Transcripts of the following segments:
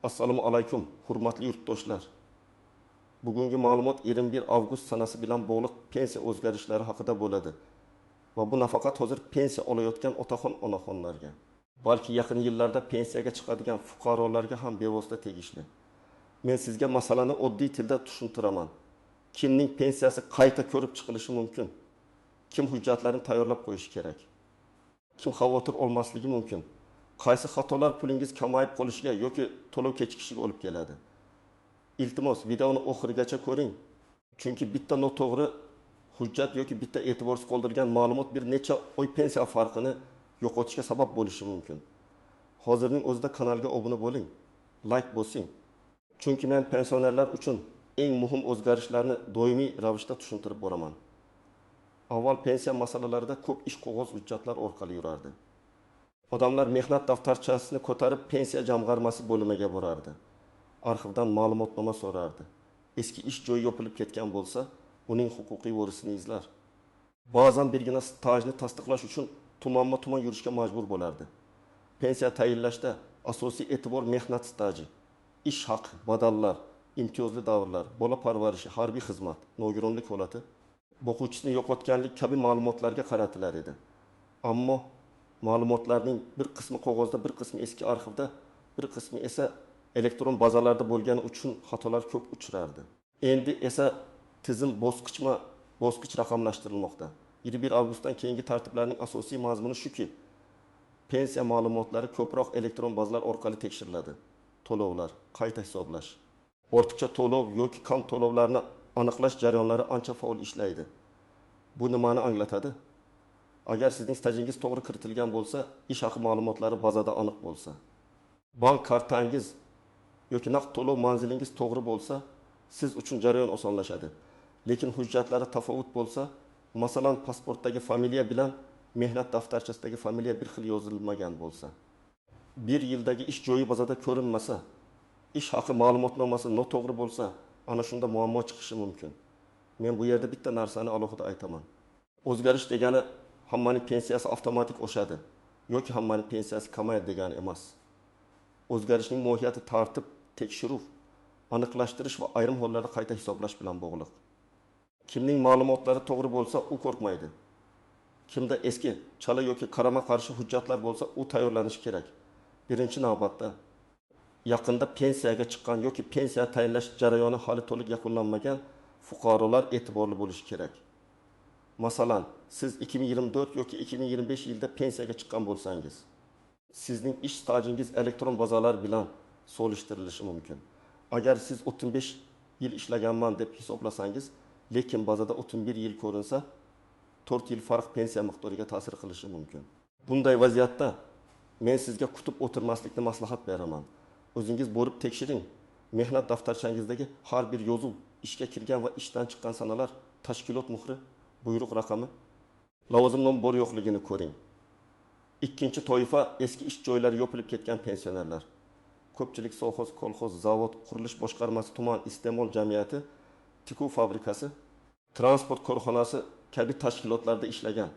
Assalomu alaykum, hurmatli yurtdoshlar. Bugungi ma'lumot 21 avgust sanasi bilan bog'liq pensiya o'zgarishlari haqida bo'ladi. Va bu nafaqat hozir pensiya olayotgan otaxon onaxonlarga, balki yaqin yillarda pensiyaga chiqadigan fuqarolarga ham bevosita tegishli. Men sizga masalani oddiy tilda tushuntiraman. Kimning pensiyasi qayta ko'rib chiqilishi mumkin? Kim hujjatlarini tayyorlab qo'yishi kerak? Kim xavotir olmasligi mumkin? Qaysi xatolar pulingiz kamayib qolishiga yoki to'lov kechikishiga olib keladi? Iltimos, videoni oxirigacha ko'ring. Chunki bitta noto'g'ri hujjat yoki bitta e'tiborsiz qoldirilgan ma'lumot bir necha oy pensiya farqini yo'qotishga sabab bo'lishi mumkin. Hozirning o'zida kanalga obuna bo'ling, like bosing. Chunki men pensionerlar uchun eng muhim o'zgarishlarni doimiy ravishda tushuntirib boraman. Avval pensiya masalalarida ko'p ish qog'oz hujjatlar orqali yurardi. Odamlar mehnat daftarchasini ko'tarib pensiya jamg'armasi bo'limiga borardi. Arxivdan ma'lumotnoma so'rardi. Eski ish joyi yopilib ketgan bo'lsa, uning huquqiy vorisini izlar. Ba'zan birgina stajni tasdiqlash uchun tumanma-tuman yurishga majbur bo'lardi. Pensiya tayinlashda asosiy e'tibor mehnat staji, ish haqi, badallar, imtiyozli davrlar, bola parvarishi, harbiy xizmat, nogironlik holati, o'quvchisini yo'qotganlik kabi ma'lumotlarga qaratilar edi. Ammo ma'lumotlarning bir qismi qog'ozda, bir qismi eski arxivda, bir qismi esa elektron bazalarda bo'lgani uchun xatolar ko'p uchrardi. Endi esa tizim bosqichma-bosqich raqamlashtirilmoqda. 21 avgustdan keyingi tartiblarning asosiy mazmuni shuki, pensiya ma'lumotlari ko'proq elektron bazalar orqali tekshiriladi. To'lovlar, qayta hisoblash, ortiqcha to'lov yoki kam to'lovlarni aniqlash jarayonlari ancha faol ishlaydi. Bu nimani anglatadi? Agar sizning stajingiz to'g'ri kiritilgan bo'lsa, ish haqi ma'lumotlari bazada aniq bo'lsa, bank kartangiz yoki naqd to'lov manzilingiz to'g'ri bo'lsa, siz uchun jarayon osonlashadi. Lekin hujjatlari tafovut bo'lsa, masalan, pasportdagi familiya bilan mehnat daftarchasidagi familiya bir xil yozilmagan bo'lsa, bir yildagi ish joyi bazada ko'rinmasa, ish haqi ma'lumotnomasi noto'g'ri bo'lsa, ana shunda muammo chiqishi mumkin. Men bu yerda bitta narsani alohida aytaman. O'zgarish degani hammaning pensiyasi avtomatik oshadi yoki hammaning pensiyasi kamayadi degani emas. O'zgarishning mohiyati tartib, tekshiruv, aniqlashtirish va ayrim hollarda qayta hisoblash bilan bog'liq. Kimning ma'lumotlari to'g'ri bo'lsa, u qo'rqmaydi. Kimda eski, chala yoki qarama-qarshi hujjatlar bo'lsa, u tayyorlanishi kerak. Birinchi navbatda yaqinda pensiyaga chiqqan yoki pensiya tayinlash jarayoni hali to'liq yakunlanmagan fuqarolar e'tiborli bo'lishi kerak. Masalan, siz 2024 yoki 2025 yilda pensiyaga chiqqan bo'lsangiz, sizning ish stajingiz elektron bazalar bilan solishtirilishi mumkin. Agar siz 35 yil ishlaganman deb hisoblasangiz, lekin bazada 31 yil ko'rinsa, 4 yil farq pensiya miqdoriga ta'sir qilishi mumkin. Bunday vaziyatda men sizga kutib o'tirmaslikni maslahat beraman. O'zingiz borib tekshiring. Mehnat daftarchangizdagi har bir yozuv, ishga kirgan va ishdan chiqqan sanalar, tashkilot muhri, buyruq raqami, lavozim nomi bor yo'qligini ko'ring. Ikkinchi toifa eski ish joylari yopilib ketgan pensionerlar. Ko'pchilik sovxoz, kolxoz, zavod, qurilish boshqarmasi, tuman iste'mol jamiyati, tikuv fabrikasi, transport korxonasi kabi tashkilotlarda ishlagan.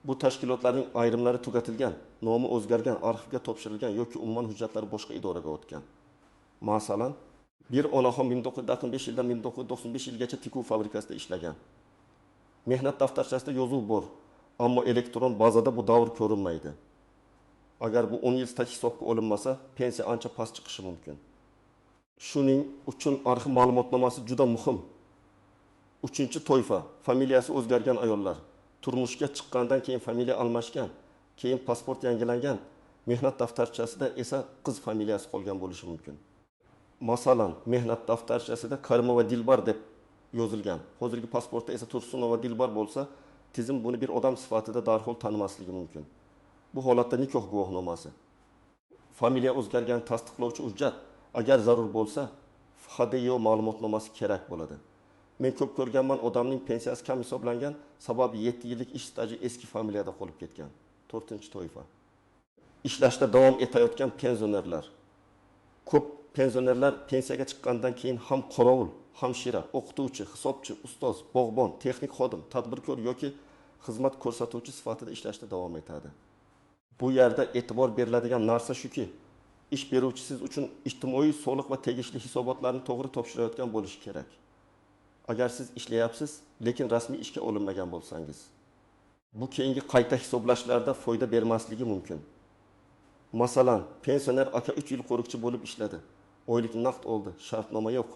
Bu tashkilotlarning ayrimlari tugatilgan, nomi o'zgargan, arxivga topshirilgan yoki umuman hujjatlari boshqa idoraga o'tgan. Masalan, bir onaxon 1965 yildan 1995 yilgacha tikuv fabrikasida ishlagan. Mehnat daftarchasida yozuv bor, ammo elektron bazada bu davr ko'rinmaydi. Agar bu 10 yil staj hisobga olinmasa, pensiya ancha past chiqishi mumkin. Shuning uchun arxiv ma'lumotnomasi juda muhim. Uchinchi toifa, familiyasi o'zgargan ayollar. Turmushga chiqqandan keyin familiya almashgan, keyin pasport yangilangan, mehnat daftarchasida esa qiz familiyasi qolgan bo'lishi mumkin. Masalan, mehnat daftarchasida Karimova Dilbar deb yozilgan. Hozirgi pasportda esa Tursunova Dilbar bo'lsa, tizim buni bir odam sifatida darhol tanimasligi mumkin. Bu holatda nikoh guvohnomasi, familiya o'zgargan tasdiqlovchi hujjat, agar zarur bo'lsa, FHDYO ma'lumotnomasi kerak bo'ladi. Men ko'p ko'rganman, odamning pensiyasi kam hisoblangan, sababi 7 yillik ish staji eski familiyada qolib ketgan. 4-toifa. Ishlashda davom etayotgan pensionerlar. Ko'p pensionerlar pensiyaga chiqqandan keyin ham qorovul, hamshira, o'qituvchi, hisobchi, ustoz, bog'bon, texnik xodim, tadbirkor yoki xizmat ko'rsatuvchi sifatida ishlashda davom etadi. Bu yerda e'tibor beriladigan narsa shuki, ish beruvchi siz uchun ijtimoiy soliq va tegishli hisobotlarni to'g'ri topshirayotgan bo'lishi kerak. Agar siz ishlayapsiz, lekin rasmiy ishga olinmagan bo'lsangiz, bu keyingi qayta hisoblashlarda foyda bermasligi mumkin. Masalan, pensioner aka 3 yil qo'riqchi bo'lib ishladi. Oylik naqd oldi, shartnoma yo'q.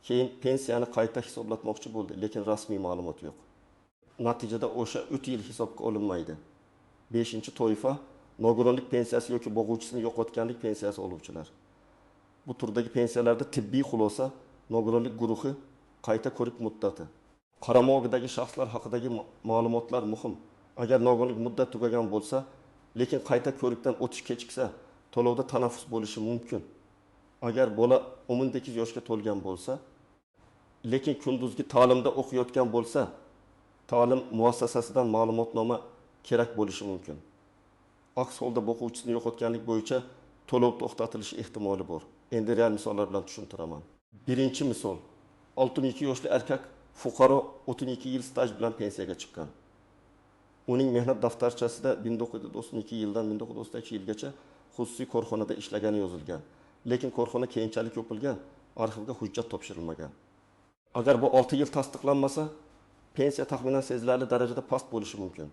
Keyin pensiyani qayta hisoblatmoqchi bo'ldi, lekin rasmiy ma'lumot yo'q. Natijada o'sha 3 yil hisobga olinmaydi. 5-toifa nogironlik pensiyasi yoki boquvchisini yo'qotganlik pensiyasi oluvchilar. Bu turdagi pensiyalarda tibbiy xulosa, nogironlik guruhi, qayta ko'rik muddati, qaramog'idagi shaxslar haqidagi ma'lumotlar muhim. Agar nogironlik muddati tugagan bo'lsa, lekin qayta ko'rikdan o'tish kechiksa, to'lovda tanaffus bo'lishi mumkin. Agar bola 18 yoshga to'lgan bo'lsa, lekin kunduzgi ta'limda o'qiyotgan bo'lsa, ta'lim muassasasidan ma'lumotnoma kerak bo'lishi mumkin. Aks holda boquvchisini yo'qotganlik bo'yicha to'lov to'xtatilishi ehtimoli bor. Endi real misollar bilan tushuntiraman. Birinchi misol. 62 yoshli erkak fuqaro 32 yil staj bilan pensiyaga chiqqan. Uning mehnat daftarchasida 1992 yildan 1992 yilgacha xususiy korxonada ishlagani yozilgan. Lekin korxona keyinchalik yopilgan, arxivga hujjat topshirilmagan. Agar bu 6 yil tasdiqlanmasa, pensiya taxminan sezilarli darajada past bo'lishi mumkin.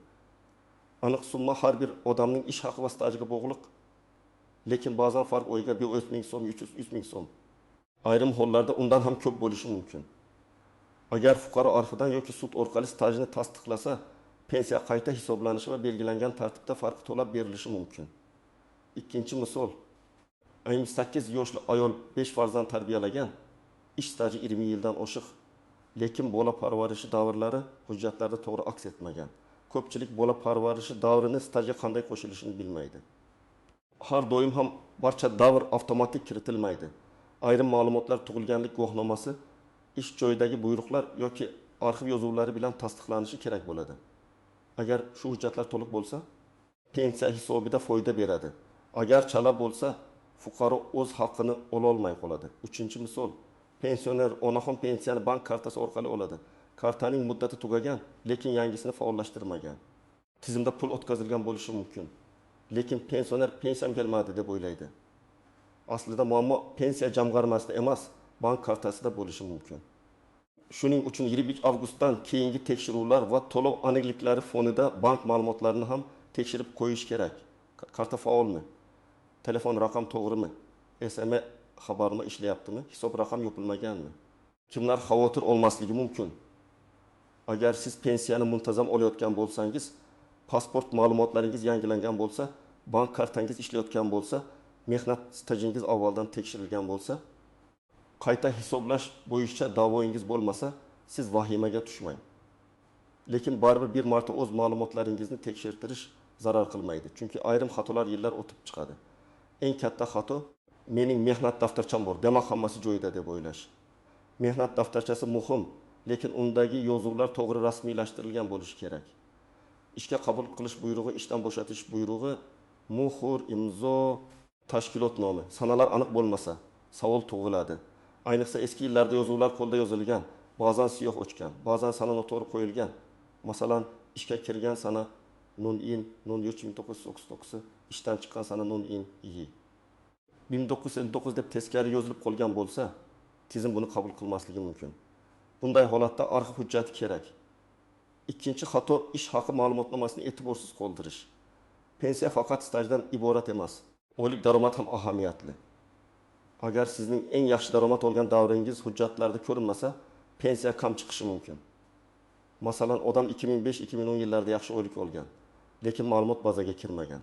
Aniq summa har bir odamning ish haqi va stajiga bog'liq. Lekin ba'zan farq o'yiga 100 ming so'm, 300 ming so'm. Ayrim hollarda undan ham ko'p bo'lishi mumkin. Agar fuqaro arxidan yoki sud orqali stajini tasdiqlasa, pensiya qayta hisoblanishi va belgilangan tartibda farqi to'lab berilishi mumkin. Ikkinchi misol. 58 yoshli ayol 5 farzand tarbiyalagan, ish staji 20 yildan oshiq, lekin bola parvarishi davrlari hujjatlarda to'g'ri aks etmagan. Ko'pchilik bola parvarishi davrini stajga qanday qo'shilishini bilmaydi. Har doim ham barcha davr avtomatik kiritilmaydi. Ayrim ma'lumotlar tug'ilganlik guvohnomasi, ish joyidagi buyruqlar yoki arxiv yozuvlari bilan tasdiqlanishi kerak bo'ladi. Agar shu hujjatlar to'liq bo'lsa, pensiya hisobida foyda beradi. Agar chala bo'lsa, fuqaro o'z haqqini ola olmay qoladi. Uchinchi misol, pensioner onaxon pensiyani bank kartasi orqali oladi. Kartaning muddati tugagan, lekin yangisini faollashtirmagan. Tizimda pul o'tkazilgan bo'lishi mumkin. Lekin pensioner pensiyam kelmadi deb o'ylaydi. Aslida muammo pensiya jamg'armasida emas, bank kartasida bo'lishi mumkin. Shuning uchun 21 avgustdan keyingi tekshiruvlar va to'lov aniqliklari fonida bank ma'lumotlarini ham tekshirib qo'yish kerak. Karta faolmi? Telefon raqam to'g'rimi? SMS xabarmi ishlayaptimi? Hisob raqam yopilmaganmi? Kimlar xavotir olmasligi mumkin? Agar siz pensiyani muntazam olayotgan bo'lsangiz, pasport ma'lumotlaringiz yangilangan bo'lsa, bank kartangiz ishlayotgan bo'lsa, mehnat stajingiz avvaldan tekshirilgan bo'lsa, qayta hisoblash bo'yicha da'voingiz bo'lmasa, siz vahimaga tushmang. Lekin baribir bir marta o'z ma'lumotlaringizni tekshirtirish zarar qilmaydi. Chunki ayrim xatolar yillar o'tib chiqadi. Eng katta xato mening mehnat daftarcham bor, demak hammasi joyida deb o'ylash. Mehnat daftarchasi muhim, lekin undagi yozuvlar to'g'ri rasmiylashtirilgan bo'lishi kerak. Ishga qabul qilish buyrug'i, ishdan bo'shatish buyrug'i, muhr, imzo, tashkilot nomi, sanalar aniq bo'lmasa, savol tug'iladi. Ayniqsa eski yillarda yozuvlar qo'lda yozilgan, ba'zan siyoh o'chgan, ba'zan sana noto'g'ri qo'yilgan. Masalan, ishga kirgan sana nun-in 1999, ishdan chiqqan sana nun-in yi. 1959 deb teskari yozilib qolgan bo'lsa, tizim buni qabul qilmasligi mumkin. Bunday holatda arxiv hujjati kerak. Ikkinchi xato ish haqi ma'lumotnomasini e'tiborsiz qoldirish. Pensiya faqat stajdan iborat emas. Oylik daromad ham ahamiyatli. Agar sizning eng yaxshi daromad olgan davringiz hujjatlarda ko'rinmasa, pensiya kam chiqishi mumkin. Masalan, odam 2005-2010 yillarida yaxshi oylik olgan, lekin ma'lumot bazaga kirmagan.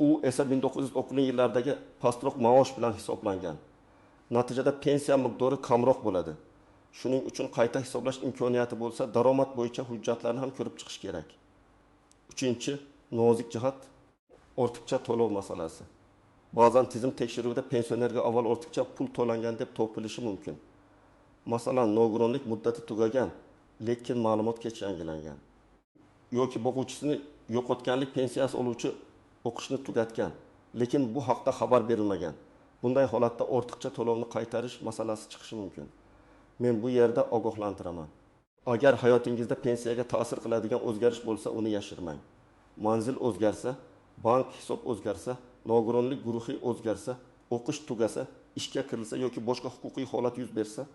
U esa 1990 yillardagi pastroq maosh bilan hisoblangan. Natijada pensiya miqdori kamroq bo'ladi. Shuning uchun qayta hisoblash imkoniyati bo'lsa, daromad bo'yicha hujjatlarni ham ko'rib chiqish kerak. Uchinchi, nozik jihat ortiqcha to'lov masalasi. Ba'zan tizim tekshiruvida pensionerga avval ortiqcha pul to'langan deb topilishi mumkin. Masalan, nogironlik muddati tugagan, lekin ma'lumot kech yangilangan. Yoki boquvchisini yo'qotganlik pensiyasi oluvchi o'qishni tugatgan, lekin bu haqda xabar berilmagan. Bunday holatda ortiqcha to'lovni qaytarish masalasi chiqishi mumkin. Men bu yerda ogohlantiraman. Agar hayotingizda pensiyaga ta'sir qiladigan o'zgarish bo'lsa, uni yashirmang. Manzil o'zgarsa, bank hisob o'zgarsa, nogironlik guruhi o'zgarsa, o'qish tugasa, ishga kirilsa yoki boshqa huquqiy holat yuz bersa,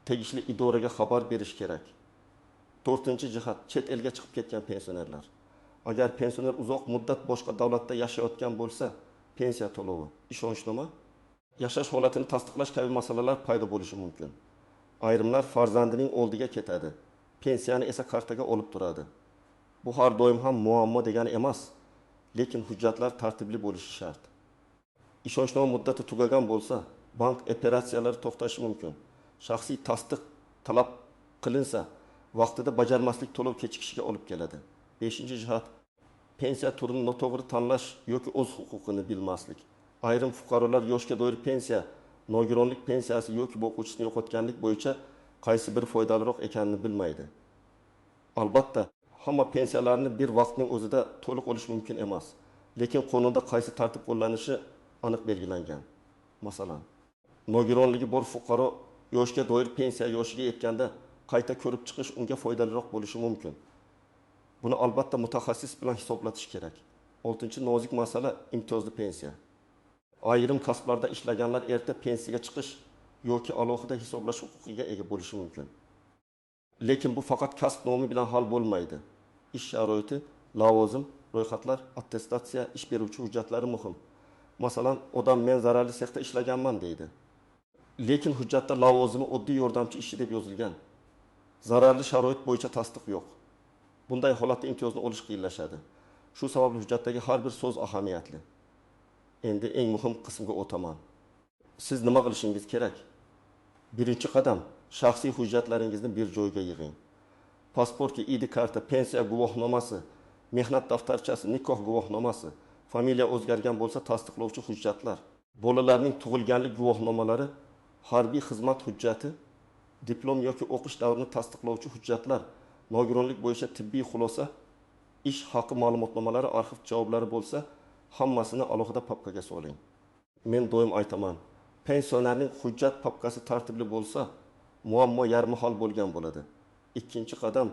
tegishli idoraga xabar berish kerak. 4-jihat, chet elga chiqib ketgan pensionerlar. Agar pensioner uzoq muddat boshqa davlatda yashayotgan bo'lsa, pensiya to'lovi, ishonchnoma, yashash holatini tasdiqlash kabi masalalar paydo bo'lishi mumkin. Ayrimlar farzandining oldiga ketadi, pensiyani esa kartaga olib turadi. Bu har doim ham muammo degani emas, lekin hujjatlar tartibli bo'lishi shart. Ishonchnoma muddati tugagan bo'lsa, bank operatsiyalari to'xtashi mumkin. Shaxsiy tasdiq talab qilinsa, vaqtida bajarmaslik to'lov kechikishiga olib keladi. 5-jihat, pensiya turini noto'g'ri tanlash yoki o'z huquqini bilmaslik. Ayrim fuqarolar yoshga doir pensiya, nogironlik pensiyasi yoki boquvchisini yo'qotganlik bo'yicha qaysi bir foydaliroq ekanini bilmaydi. Albatta, hamma pensiyalarni bir vaqtning o'zida to'liq olish mumkin emas, lekin qonunda qaysi tartib qo'llanishi aniq belgilangan. Masalan, nogironligi bor fuqaro yoshga doir pensiya yoshiga yetganda qayta ko'rib chiqish unga foydaliroq bo'lishi mumkin. Buni albatta mutaxassis bilan hisoblatish kerak. 6-nozik masala imtiyozli pensiya. Ayrim kasblarda ishlaganlar erta pensiyaga chiqish yoki alohida hisoblash huquqiga ega bo'lishi mumkin. Lekin bu faqat kasb nomi bilan hal bo'lmaydi. Ish sharoiti, lavozim, ro'yxatlar, attestatsiya, ish beruvchi hujjatlari muhim. Masalan, odam men zararli sexda ishlaganman deydi. Lekin hujjatda lavozimi oddiy yordamchi ishi deb yozilgan. Zararli sharoit bo'yicha tasdiq yo'q. Bunday holatda imtiyozni olish qiyinlashadi. Shu sababli hujjatdagi har bir so'z ahamiyatli. Endi eng muhim qismga o'taman. Siz nima qilishingiz kerak? Birinchi qadam, shaxsiy hujjatlaringizni bir joyga yig'ing. Pasportga ID karta, pensiya guvohnomasi, mehnat daftarchasi, nikoh guvohnomasi, familiya o'zgargan bo'lsa tasdiqlovchi hujjatlar, bolalarning tug'ilganlik guvohnomalari, harbiy xizmat hujjati, diplom yoki o'qish davrini tasdiqlovchi hujjatlar, nogironlik bo'yicha tibbiy xulosa, ish haqi ma'lumotnomalari, arxiv javoblari bo'lsa, hammasini alohida papkaga soling. Men doim aytaman, pensionerning hujjat papkasi tartibli bo'lsa, muammo yarmi hal bo'lgan bo'ladi. Ikkinchi qadam,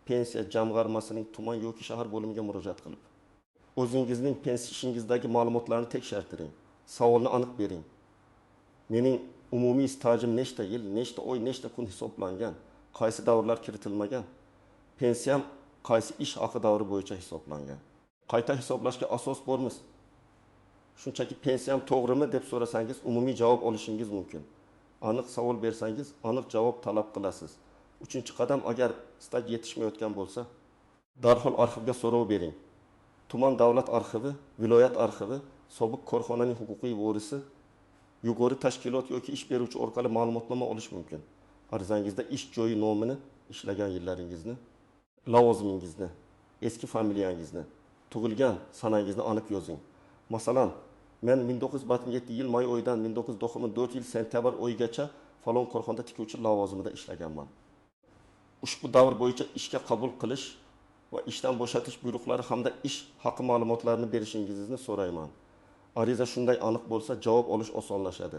pensiya jamg'armasining tuman yoki shahar bo'limiga murojaat qilib, o'zingizning pensiya ishingizdagi ma'lumotlarni tekshirtiring. Savolni aniq bering. Mening umumiy stajim nechta yil, nechta oy, nechta kun hisoblangan, qaysi davrlar kiritilmagan, pensiyam qaysi ish haqi davri bo'yicha hisoblangan. Qayta hisoblashga asos bormi? Shunchaki pensiyam to'g'rimi deb so'rasangiz, umumiy javob olishingiz mumkin. Aniq savol bersangiz, aniq javob talab qilasiz. 3-qadam, agar staj yetishmayotgan bo'lsa, darhol arxivga so'rov bering. Tuman davlat arxivi, viloyat arxivi, sobiq korxonaning huquqiy vorisi, yuqori tashkilot yoki ish beruvchi orqali ma'lumotnoma olish mumkin. Arizangizda ish joyi nomini, ishlagan yillaringizni, lavozimingizni, eski familiyangizni, tug'ilgan sanangizni aniq yozing. Masalan, men 1967 yil may oyidan 1994 yil sentyabr oyigacha falon korxonada tikuvchi lavozimida ishlaganman. Ushbu davr bo'yicha ishga qabul qilish va ishdan bo'shatish buyruqlari hamda ish haqi ma'lumotlarini berishingizni so'rayman. Ariza shunday aniq bo'lsa, javob olish osonlashadi.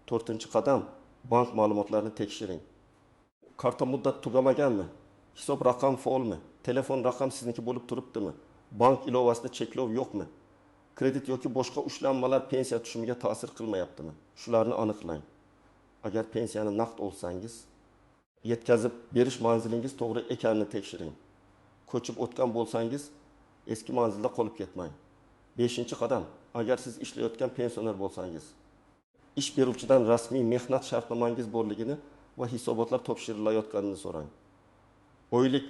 4-qadam, bank ma'lumotlarini tekshiring. Karta muddat tugamaganmi? Hisob raqam faolmi? Telefon raqam sizniki bo'lib turibdimi? Bank ilovasida cheklov yo'qmi? Kredit yoki boshqa ushlanmalar pensiya tushumiga ta'sir qilmayaptimi? Shularni aniqlang. Agar pensiyani naqd olsangiz, yetkazib berish manzilingiz to'g'ri ekanini tekshiring. Ko'chib o'tgan bo'lsangiz, eski manzilda qolib ketmang. 5-qadam, agar siz ishlayotgan pensioner bo'lsangiz, ish beruvchidan rasmiy mehnat shartnomangiz borligini va hisobotlar topshirilayotganini so'rang. Oylik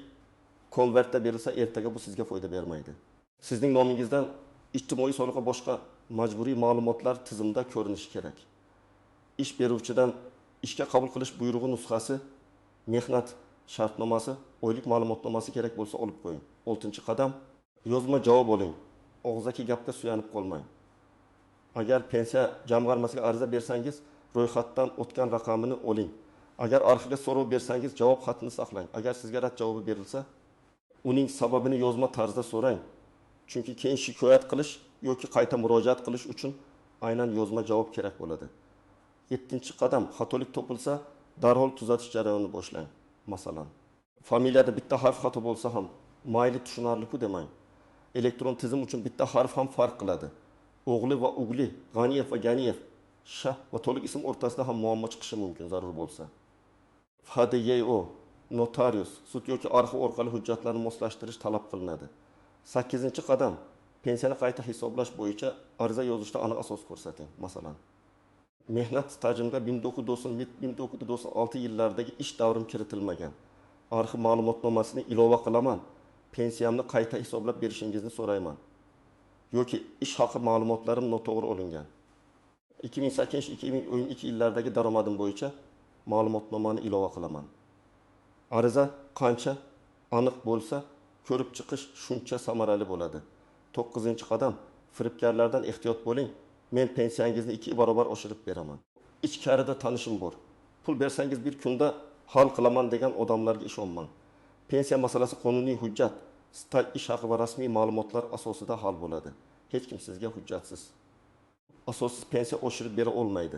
konvertda berilsa, ertaga bu sizga foyda bermaydi. Sizning nomingizdan ijtimoiy soliq va boshqa majburiy ma'lumotlar tizimda ko'rinishi kerak. Ish beruvchidan ishga qabul qilish buyrug'i nusxasi, mehnat shartnomasi, oylik ma'lumotnomasi kerak bo'lsa olib qo'ying. 6-qadam, yozma javob oling. Og'zaki gapga suyanib qolmang. Agar pensiya jamg'armasiga ariza bersangiz, ro'yxatdan o'tgan raqamini oling. Agar arxivga so'rov bersangiz, javob xatini saqlang. Agar sizga rad javobi berilsa, uning sababini yozma tarzda so'rang. Chunki keyin shikoyat qilish yoki qayta murojaat qilish uchun aynan yozma javob kerak bo'ladi. 7-qadam, xatolik topilsa, darhol tuzatish jarayonini boshlang. Masalan, familiyada bitta harf xato bo'lsa ham, mayli tushunarli-ku demang. Elektron tizim uchun bitta harf ham farq qiladi. o'g'li va o'g'li, G'aniyev va Ganiyev shah va to'liq ism o'rtasida ham muammo chiqishi mumkin zarur bo'lsa. FHDYO, notarius, sud yoki arxiv orqali hujjatlarni moslashtirish talab qilinadi. 8-qadam pensiyani qayta hisoblash bo'yicha ariza yozishda aniq asos ko'rsating. Masalan, mehnat stajimga 1996 yillardagi ish davrim kiritilmagan. Arxiv ma'lumotnomasini ilova qilaman. Pensiyamni qayta hisoblab berishingizni so'rayman. Yoki ish haqi ma'lumotlarim noto'g'ri olingan. 2008-2012 yillardagi daromadim bo'yicha ma'lumotnomani ilova qilaman. Ariza qancha aniq bo'lsa, ko'rib chiqish shuncha samarali bo'ladi. 9-qadam firibgarlardan ehtiyot bo'ling. Men pensiyangizni 2 barobar oshirib beraman. Ichkarida tanishim bor. Pul bersangiz bir kunda hal qilaman degan odamlarga ishonmang. Pensiya masalasi qonuniy hujjat, staj ish haqi va rasmiy ma'lumotlar asosida hal bo'ladi. Hech kim sizga hujjatsiz, asossiz pensiya oshirib bera olmaydi.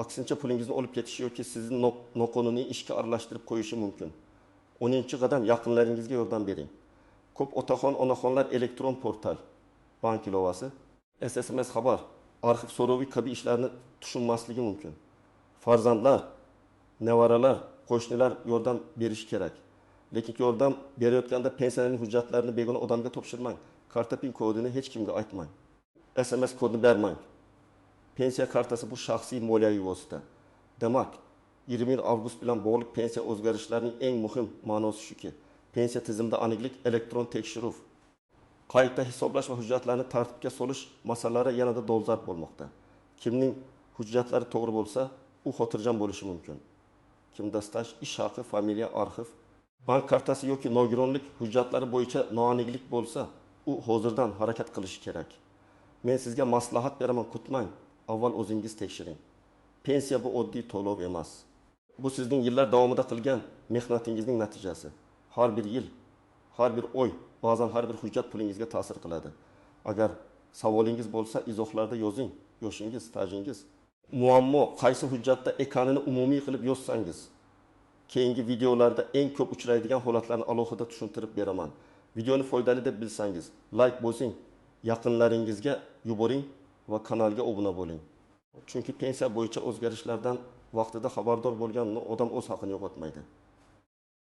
Aksincha pulingizni olib ketish yoki sizni noqonuniy ishga aralashtirib qo'yishi mumkin. 10-qadam yaqinlaringizga yordam bering. Ko'p otaxon, onaxonlar elektron portal, bank ilovasi, SMS xabar, arxiv so'rovi kabi ishlarni tushunmasligi mumkin. Farzandlar, nevaralar, qo'shnilar yordam berishi kerak. Lekin yordam berayotganda pensiyaning hujjatlarini begona odamga topshirmang. Karta pin kodini hech kimga aytmang. SMS kodini bermang. Pensiya kartasi bu shaxsiy moliyaviy vosita. Demak, 20 avgust bilan bog'liq pensiya o'zgarishlarining eng muhim ma'nosi shuki, pensiya tizimida aniqlik, elektron tekshiruv, qayta hisoblash va hujjatlarni tartibga solish masalalari yanada dolzarb bo'lmoqda. Kimning hujjatlari to'g'ri bo'lsa, u xotirjam bo'lishi mumkin. Kimda staj, ish haqi, familiya, arxiv, bank kartasi yoki nogironlik hujjatlari bo'yicha noaniqlik bo'lsa, u hozirdan harakat qilishi kerak. Men sizga maslahat beraman, kutmang. Avval o'zingiz tekshiring. Pensiya bu oddiy to'lov emas. Bu sizning yillar davomida qilgan mehnatingizning natijasi. Har bir yil, har bir oy, ba'zan har bir hujjat pulingizga ta'sir qiladi. Agar savolingiz bo'lsa, izohlarda yozing. Yoshingiz, stajingiz, muammo qaysi hujjatda ekanini umumiy qilib yozsangiz, keyingi videolarda eng ko'p uchraydigan holatlarni alohida tushuntirib beraman. Videoni foydali deb bilsangiz, like bosing, yaqinlaringizga yuboring va kanalga obuna bo'ling. Chunki pensiya bo'yicha o'zgarishlardan vaqtida xabardor bo'lgan odam o'z haqini yo'qotmaydi.